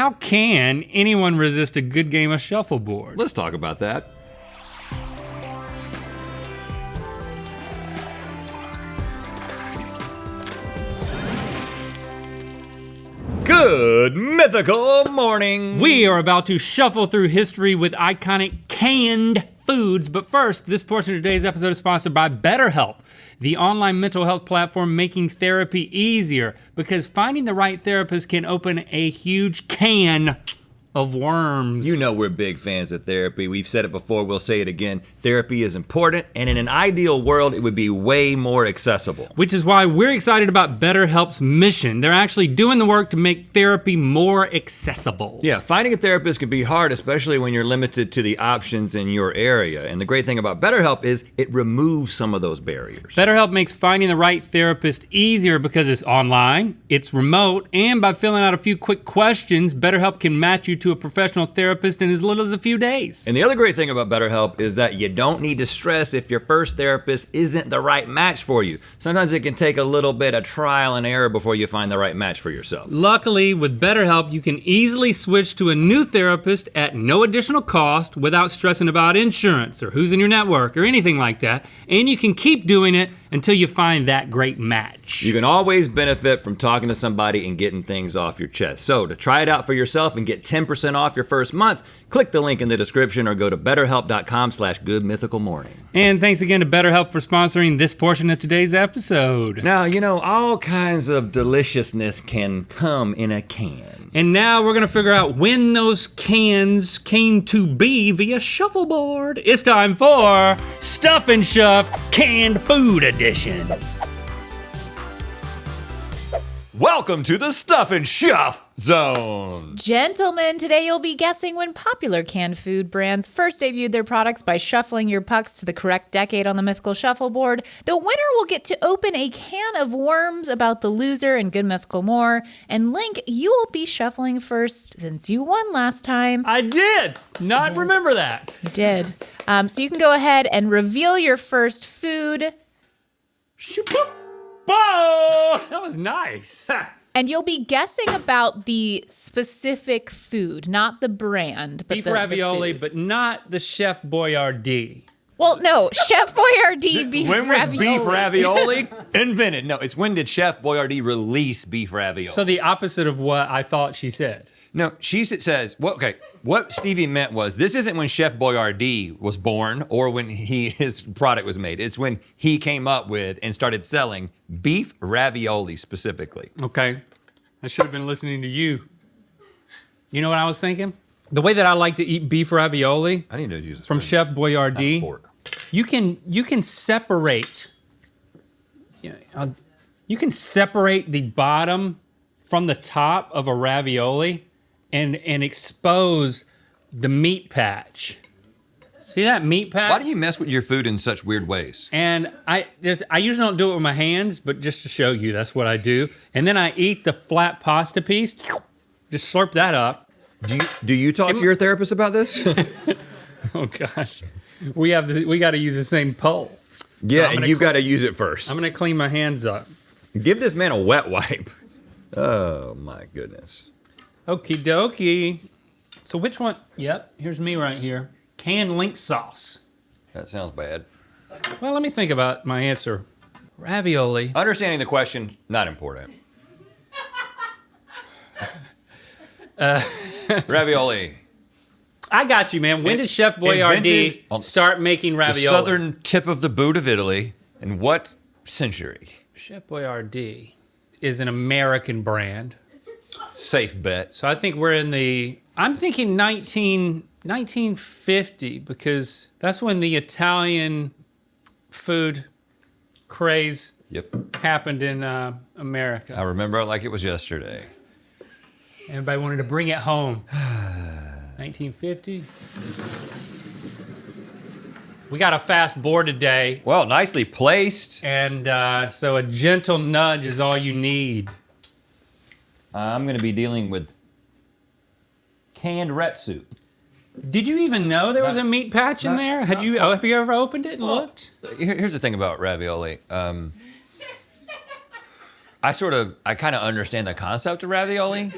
how can anyone resist a good game of shuffleboard? Let's talk about that. Good mythical morning. We are about to shuffle through history with iconic canned foods, but first, this portion of today's episode is sponsored by BetterHelp, the online mental health platform making therapy easier, because finding the right therapist can open a huge can of worms. You know we're big fans of therapy. We've said it before, we'll say it again. Therapy is important, and in an ideal world, it would be way more accessible. Which is why we're excited about BetterHelp's mission. They're actually doing the work to make therapy more accessible. Yeah, finding a therapist can be hard, especially when you're limited to the options in your area. And the great thing about BetterHelp is it removes some of those barriers. BetterHelp makes finding the right therapist easier because it's online, it's remote, and by filling out a few quick questions, BetterHelp can match you to a professional therapist in as little as a few days. And the other great thing about BetterHelp is that you don't need to stress if your first therapist isn't the right match for you. Sometimes it can take a little bit of trial and error before you find the right match for yourself. Luckily, with BetterHelp, you can easily switch to a new therapist at no additional cost without stressing about insurance or who's in your network or anything like that. And you can keep doing it until you find that great match. You can always benefit from talking to somebody and getting things off your chest. So to try it out for yourself and get 10% off your first month, click the link in the description or go to betterhelp.com/goodmythicalmorning. And thanks again to BetterHelp for sponsoring this portion of today's episode. Now, you know, all kinds of deliciousness can come in a can. And now we're gonna figure out when those cans came to be via shuffleboard. It's time for Stuff and Shuff Canned Food Edition. Welcome to the Stuff and Shuff Zone. Gentlemen, today you'll be guessing when popular canned food brands first debuted their products by shuffling your pucks to the correct decade on the Mythical shuffleboard. The winner will get to open a can of worms about the loser in Good Mythical More. And Link, you will be shuffling first since you won last time. I did not remember that. You did. So you can go ahead and reveal your first food. Whoa, that was nice. And you'll be guessing about the specific food, not the brand. But Beef the ravioli, food. but not the Chef Boyardee. Well, no, Chef Boyardee beef When was ravioli. beef ravioli invented? No, it's when did Chef Boyardee release beef ravioli? So the opposite of what I thought she said. No, she says, well, okay, what Stevie meant was, this isn't when Chef Boyardee was born or when his product was made. It's when he came up with and started selling beef ravioli specifically. Okay, I should have been listening to you. You know what I was thinking? The way that I like to eat beef ravioli I need to use it from Chef Boyardee, you can separate. You can separate the bottom from the top of a ravioli and expose the meat patch. See that meat patch? Why do you mess with your food in such weird ways? And I usually don't do it with my hands, but just to show you, that's what I do. And then I eat the flat pasta piece, just slurp that up. Do you talk to your therapist about this? Oh gosh, we got to use the same pole. Yeah, So and you've got to use it first. I'm gonna clean my hands up. Give this man a wet wipe. Oh my goodness. Okie dokie. So which one? Yep, here's me right here. Canned link sauce. That sounds bad. Well, let me think about my answer. Ravioli. Understanding the question, not important. Ravioli. I got you, man. When did Chef Boyardee Invented on start making The ravioli? southern tip of the boot of Italy. In what century? Chef Boyardee is an American brand. Safe bet. So I think we're in I'm thinking 1950, because that's when the Italian food craze happened in America. I remember it like it was yesterday. Everybody wanted to bring it home. 1950. We got a fast board today. Well, nicely placed. And so a gentle nudge is all you need. I'm gonna be dealing with canned ret soup. Did you even know there was a meat patch in there? Have you ever opened it and looked? Here's the thing about ravioli. I kind of understand the concept of ravioli,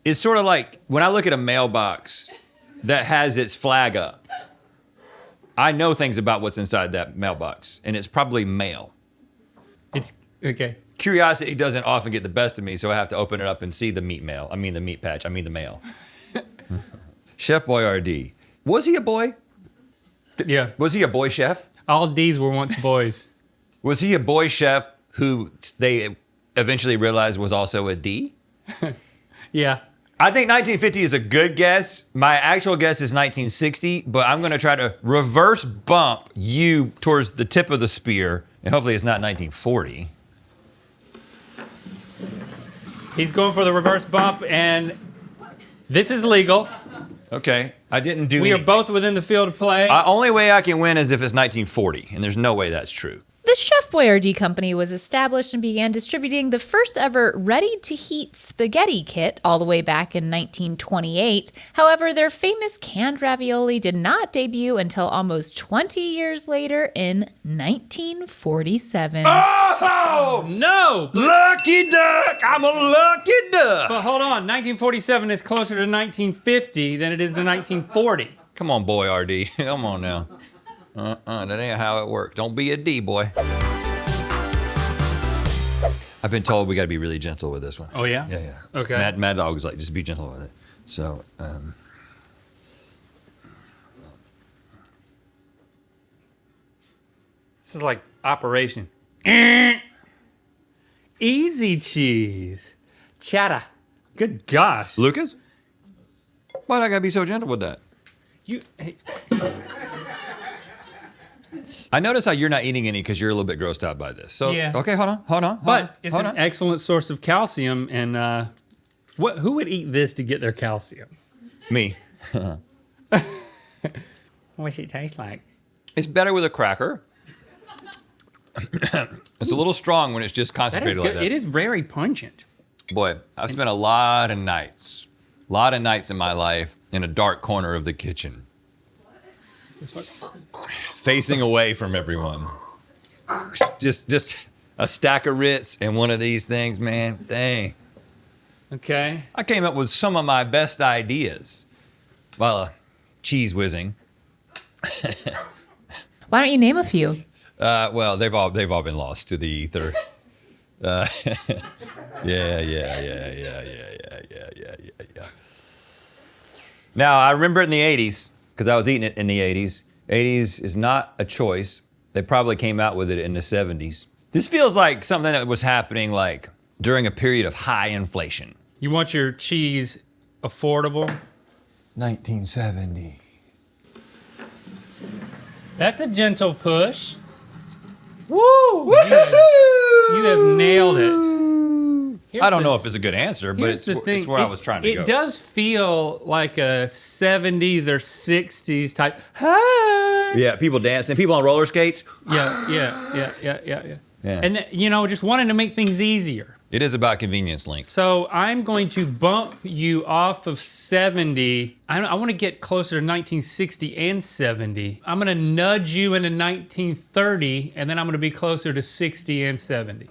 It's sort of like when I look at a mailbox that has its flag up, I know things about what's inside that mailbox, and it's probably mail. It's okay. Curiosity doesn't often get the best of me, so I have to open it up and see the meat mail. I mean the meat patch. I mean the mail. Chef Boyardee. Was he a boy? Yeah. Was he a boy chef? All D's were once boys. Was he a boy chef who they eventually realized was also a D? Yeah. I think 1950 is a good guess. My actual guess is 1960, but I'm going to try to reverse bump you towards the tip of the spear, and hopefully it's not 1940. He's going for the reverse bump, and this is legal. Okay, I didn't do We are any- both within the field of play. Only way I can win is if it's 1940, and there's no way that's true. The Chef Boyardee company was established and began distributing the first ever ready-to-heat spaghetti kit all the way back in 1928. However, their famous canned ravioli did not debut until almost 20 years later in 1947. Oh! No! Lucky duck! I'm a lucky duck! But hold on, 1947 is closer to 1950 than it is to 1940. Come on, boy, RD. Come on now. That ain't how it works. Don't be a D, boy. I've been told we got to be really gentle with this one. Oh, yeah? Yeah. Okay. Mad Dog was like, just be gentle with it. So, This is like Operation. Easy cheese. Cheddar. Good gosh. Lucas? Why'd I got to be so gentle with that? Hey, I notice how you're not eating any because you're a little bit grossed out by this. So, Yeah. okay, hold on. but it's an excellent source of calcium, and who would eat this to get their calcium? Me. What's it taste like? It's better with a cracker. It's a little strong when it's just That is concentrated good. like that. It is very pungent. Boy, I've spent a lot of nights in my life in a dark corner of the kitchen, It's like, facing away from everyone. Just a stack of Ritz and one of these things, man. Dang. okay. I came up with some of my best ideas while cheese whizzing. Why don't you name a few? Well, they've all been lost to the ether. Yeah. Now, I remember it in the 80s, because I was eating it in the 80s. 80s is not a choice. They probably came out with it in the 70s. This feels like something that was happening like during a period of high inflation. You want your cheese affordable? 1970. That's a gentle push. Woo! You have nailed it. Here's I don't the- know if it's a good answer, but Here's it's, the thing. it's where I was trying to go. It does feel like a 70s or 60s type. Hey! Yeah, people dancing, people on roller skates. Yeah. Yeah. And just wanting to make things easier. It is about convenience links. So I'm going to bump you off of 70. I want to get closer to 1960 and 70. I'm going to nudge you into 1930, and then I'm going to be closer to 60 and 70.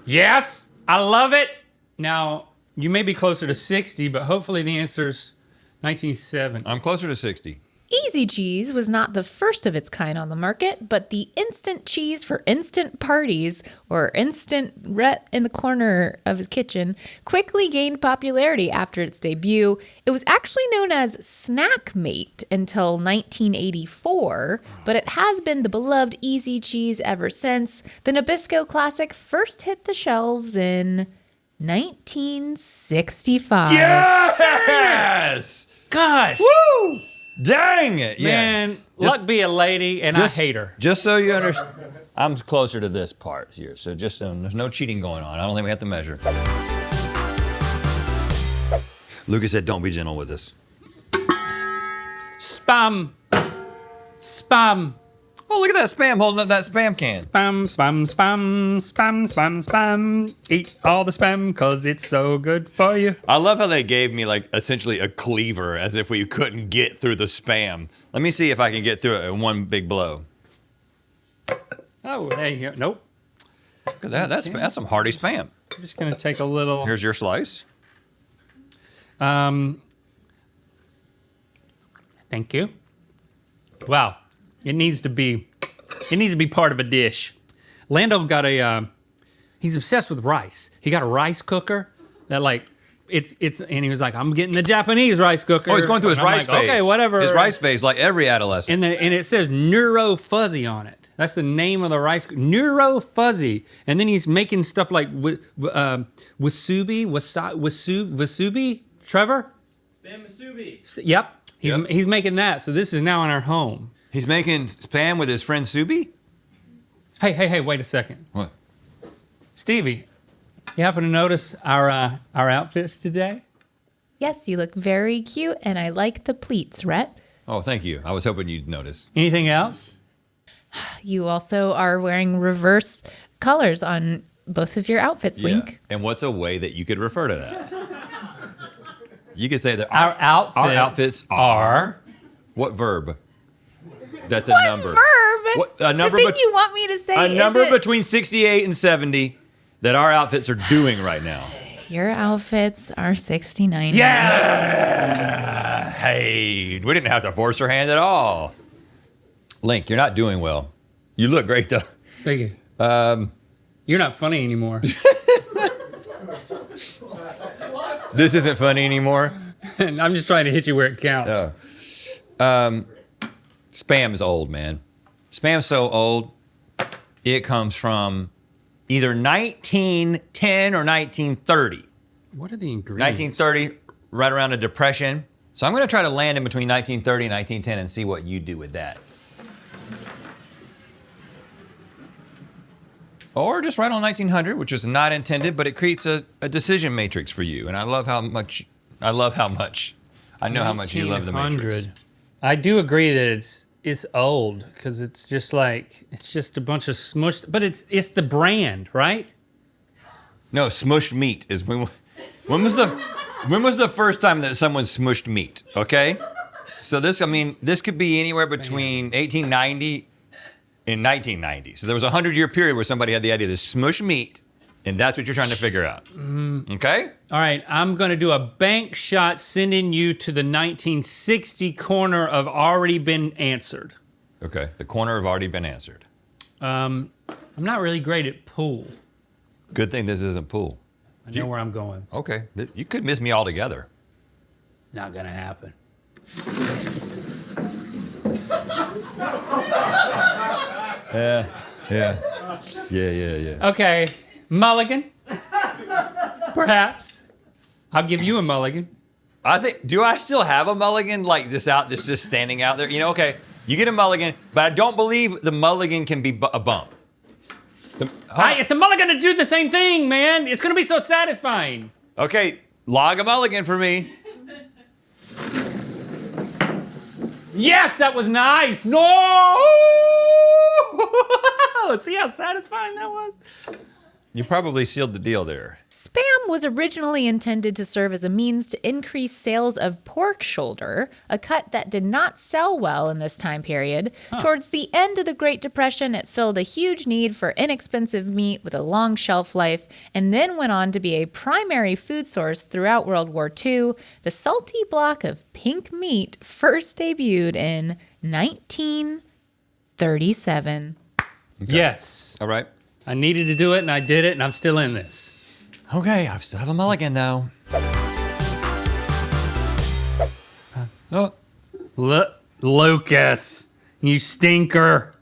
Yes, I love it. Now, you may be closer to 60, but hopefully the answer's 1970. I'm closer to 60. Easy cheese was not the first of its kind on the market, but the instant cheese for instant parties, or instant Rhett in the corner of his kitchen, quickly gained popularity after its debut. It was actually known as Snack Mate until 1984, but it has been the beloved Easy cheese ever since. The Nabisco classic first hit the shelves in 1965. Yes! Gosh, Woo! Dang it! Yeah. man, luck be a lady, and I hate her. Just so you understand, I'm closer to this part here, so just so there's no cheating going on. I don't think we have to measure. Lucas said, "Don't be gentle with this." Spam. Oh, look at that spam holding up that spam can. Spam. Eat all the spam, cause it's so good for you. I love how they gave me like essentially a cleaver, as if we couldn't get through the spam. Let me see if I can get through it in one big blow. Oh, there you go. Nope. Look at that. That's some hearty spam. I'm just gonna take a little. Here's your slice. Thank you. Wow, it needs to be part of a dish. Lando got he's obsessed with rice. He got a rice cooker that and he was like, I'm getting the Japanese rice cooker. Oh, he's going through his And I'm rice like, phase. Okay, whatever. His rice phase, like every adolescent. And it says Neuro Fuzzy on it. That's the name of the rice. Neuro Fuzzy. And then he's making stuff like wasubi, Trevor? Spam musubi. Yep. He's making that. So this is now in our home. He's making spam with his friend Subi? Hey, wait a second. What? Stevie, you happen to notice our outfits today? Yes, you look very cute, and I like the pleats, Rhett. Oh, thank you. I was hoping you'd notice. Anything else? You also are wearing reverse colors on both of your outfits, Link. And what's a way that you could refer to that? You could say that Our outfits are what verb? That's a What number. verb? What, a number the thing bet- you want me to say A is number it- between 68 and 70 that our outfits are doing right now. Your outfits are 69. Yes! Hey, we didn't have to force her hand at all. Link, you're not doing well. You look great though. Thank you. You're not funny anymore. This isn't funny anymore. I'm just trying to hit you where it counts. Spam is old, man. Spam's so old, it comes from either 1910 or 1930. What are the ingredients? 1930, right around the Depression. So I'm going to try to land in between 1930 and 1910 and see what you do with that. Or just right on 1900, which was not intended, but it creates a decision matrix for you. And I know how much you love the matrix. I do agree that it's old because it's just a bunch of smushed, but it's the brand, right? No, smushed meat is when was the first time that someone smushed meat? Okay, so this could be anywhere between 1890 and 1990. So there was a 100-year period where somebody had the idea to smush meat, and that's what you're trying to figure out. Okay. All right, I'm gonna do a bank shot sending you to the 1960 corner of already been answered. Okay. The corner have already been answered. I'm not really great at pool. Good thing this isn't pool. I know where I'm going. Okay. You could miss me altogether. Not gonna happen. Yeah. Okay, mulligan. Perhaps. I'll give you a mulligan. Do I still have a mulligan like this just standing out there? Okay, you get a mulligan, but I don't believe the mulligan can be a bump. It's a mulligan to do the same thing, man. It's gonna be so satisfying. Okay, log a mulligan for me. Yes, that was nice. No! See how satisfying that was? You probably sealed the deal there. Spam was originally intended to serve as a means to increase sales of pork shoulder, a cut that did not sell well in this time period. Towards the end of the Great Depression, it filled a huge need for inexpensive meat with a long shelf life, and then went on to be a primary food source throughout World War II. The salty block of pink meat first debuted in 1937. Okay. Yes. All right. I needed to do it, and I did it, and I'm still in this. Okay, I still have a mulligan though. Oh. Lucas, you stinker.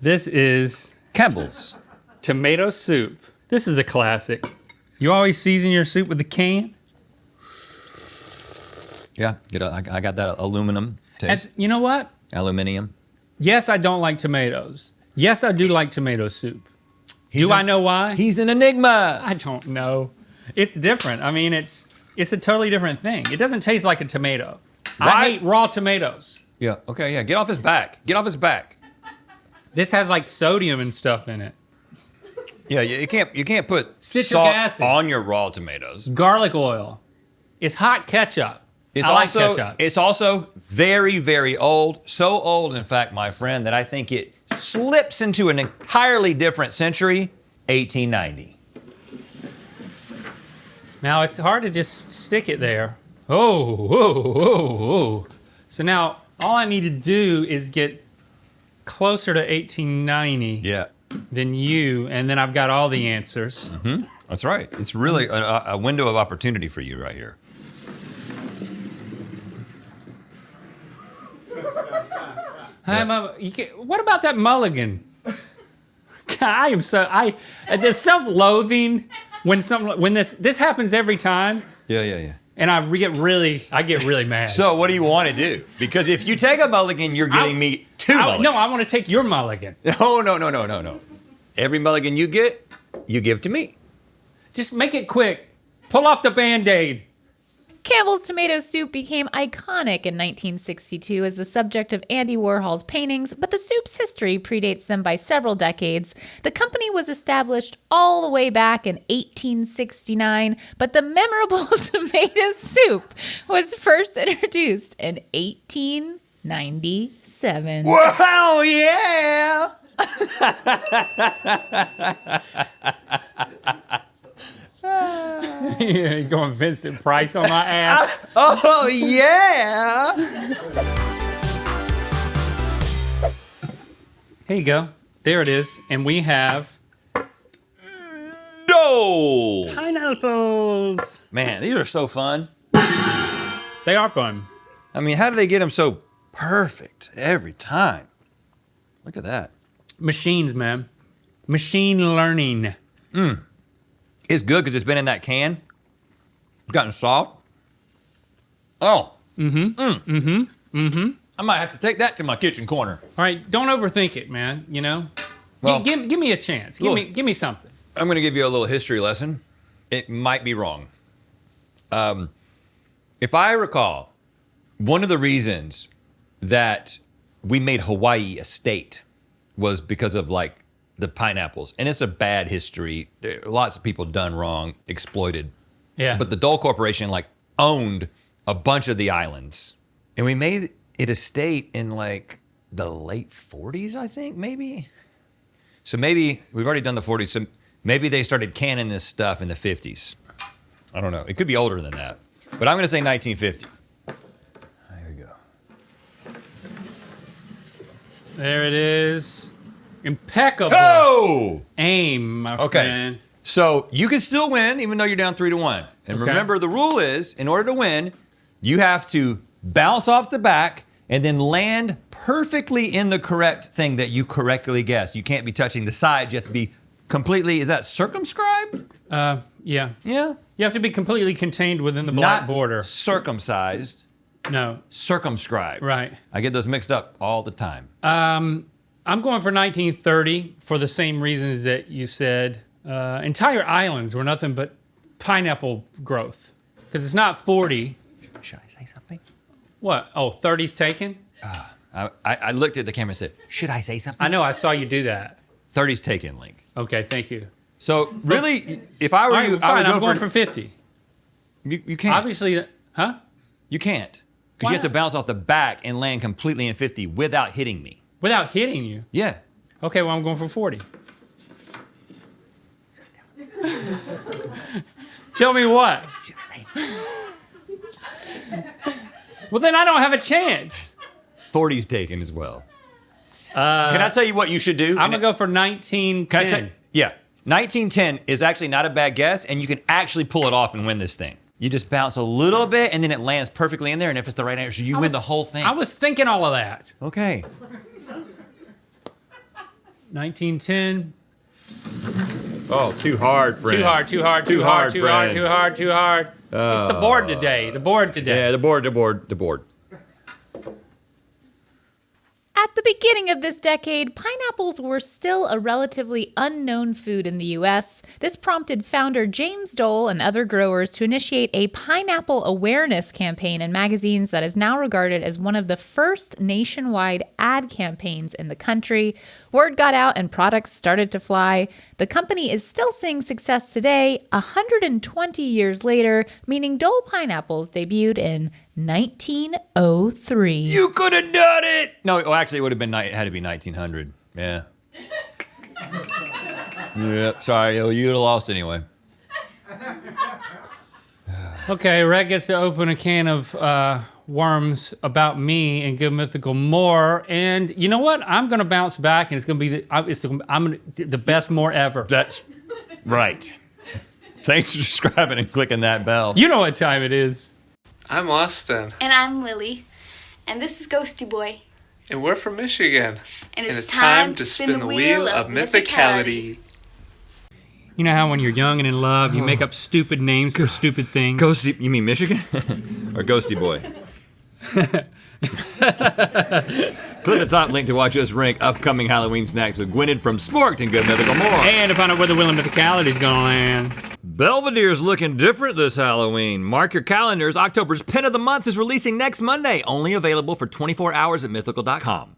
This is Campbell's. tomato soup. This is a classic. You always season your soup with the can? Yeah, I got that aluminum taste. You know what? Aluminium. Yes, I don't like tomatoes. Yes, I do like tomato soup. Do I know why? He's an enigma. I don't know. It's different. I mean, it's a totally different thing. It doesn't taste like a tomato. Why? I hate raw tomatoes. Yeah. Okay. Yeah. Get off his back. This has like sodium and stuff in it. Yeah. You can't put Citric salt acid. on your raw tomatoes. Garlic oil. It's hot ketchup. I like ketchup. It's also very, very old. So old, in fact, my friend, that I think it slips into an entirely different century, 1890. Now it's hard to just stick it there. Oh, whoa, whoa, whoa. So now all I need to do is get closer to 1890 Yeah. than you, and then I've got all the answers. That's right. It's really a window of opportunity for you right here. What about that mulligan? I am so the self-loathing when this happens every time, Yeah. and I get really mad. So what do you want to do? Because if you take a mulligan, you're getting me two mulligans. No, I want to take your mulligan. No. Every mulligan you get, you give to me. Just make it quick. Pull off the Band-Aid. Campbell's tomato soup became iconic in 1962 as the subject of Andy Warhol's paintings, but the soup's history predates them by several decades. The company was established all the way back in 1869, but the memorable tomato soup was first introduced in 1897. Wow, yeah! Yeah, he's going Vincent Price on my ass. Oh, yeah! Here you go. There it is. And we have No! pineapples. Man, these are so fun. They are fun. I mean, how do they get them so perfect every time? Look at that. Machines, man. Machine learning. It's good because it's been in that can. It's gotten soft. Oh. I might have to take that to my kitchen corner. All right, don't overthink it, man. You know, Well, give me a chance. Give me something. I'm going to give you a little history lesson. It might be wrong. If I recall, one of the reasons that we made Hawaii a state was because of like the pineapples, and it's a bad history. Lots of people done wrong, exploited. Yeah. But the Dole Corporation like owned a bunch of the islands, and we made it a state in like the late 40s, I think, maybe. So maybe we've already done the 40s. So maybe they started canning this stuff in the 50s. I don't know. It could be older than that, but I'm going to say 1950. There we go. There it is. Impeccable Oh! aim, my Okay. friend. So you can still win even though you're down 3-1. And Okay. remember, the rule is, in order to win, you have to bounce off the back and then land perfectly in the correct thing that you correctly guessed. You can't be touching the sides. You have to be completely, is that circumscribed? Yeah. Yeah. You have to be completely contained within the black Not border. circumcised, No. circumscribed. Right. I get those mixed up all the time. I'm going for 1930 for the same reasons that you said. Entire islands were nothing but pineapple growth. Because it's not 40. Should I say something? What? Oh, 30's taken? I looked at the camera and said, should I say something? I know, I saw you do that. 30's taken, Link. Okay, thank you. So really, if I were All right, you, I fine, would I'm go going for 50. You can't. Obviously, huh? You can't. Because Why you have to not? bounce off the back and land completely in 50 without hitting me. Without hitting you. Yeah. Okay, well, I'm going for 40. Tell me what? Well, then I don't have a chance. 40's taken as well. Can I tell you what you should do? I'm going to go for 1910. Can I tell? Yeah. 1910 is actually not a bad guess, and you can actually pull it off and win this thing. You just bounce a little bit, and then it lands perfectly in there, and if it's the right answer, you win the whole thing. I was thinking all of that. Okay. 1910. Oh, too hard, friend. Too hard, too hard, Too too hard, hard, too hard, friend. too hard, too hard. It's the board today. The board today. Yeah, the board. At the beginning of this decade, pineapples were still a relatively unknown food in the U.S. This prompted founder James Dole and other growers to initiate a pineapple awareness campaign in magazines that is now regarded as one of the first nationwide ad campaigns in the country. Word got out and products started to fly. The company is still seeing success today, 120 years later, meaning Dole pineapples debuted in 1903. You could have done it. No, well, actually, it would have been. It had to be 1900. Yeah. Yep, sorry, you'd have lost anyway. Okay, Rhett gets to open a can of worms about me and give Mythical more. And you know what? I'm gonna bounce back, and it's gonna be the best more ever. That's right. Thanks for subscribing and clicking that bell. You know what time it is. I'm Austin. And I'm Lily. And this is Ghosty Boy. And we're from Michigan. And it's time to spin the wheel of mythicality. You know how when you're young and in love, you make up stupid names for stupid things? Ghosty, you mean Michigan? Or Ghosty Boy? Click the top link to watch us rank upcoming Halloween snacks with Gwynedd from Sporked and Good Mythical more. And to find out where the wheel of mythicality is gonna land. Belvedere's looking different this Halloween. Mark your calendars. October's Pin of the Month is releasing next Monday. Only available for 24 hours at mythical.com.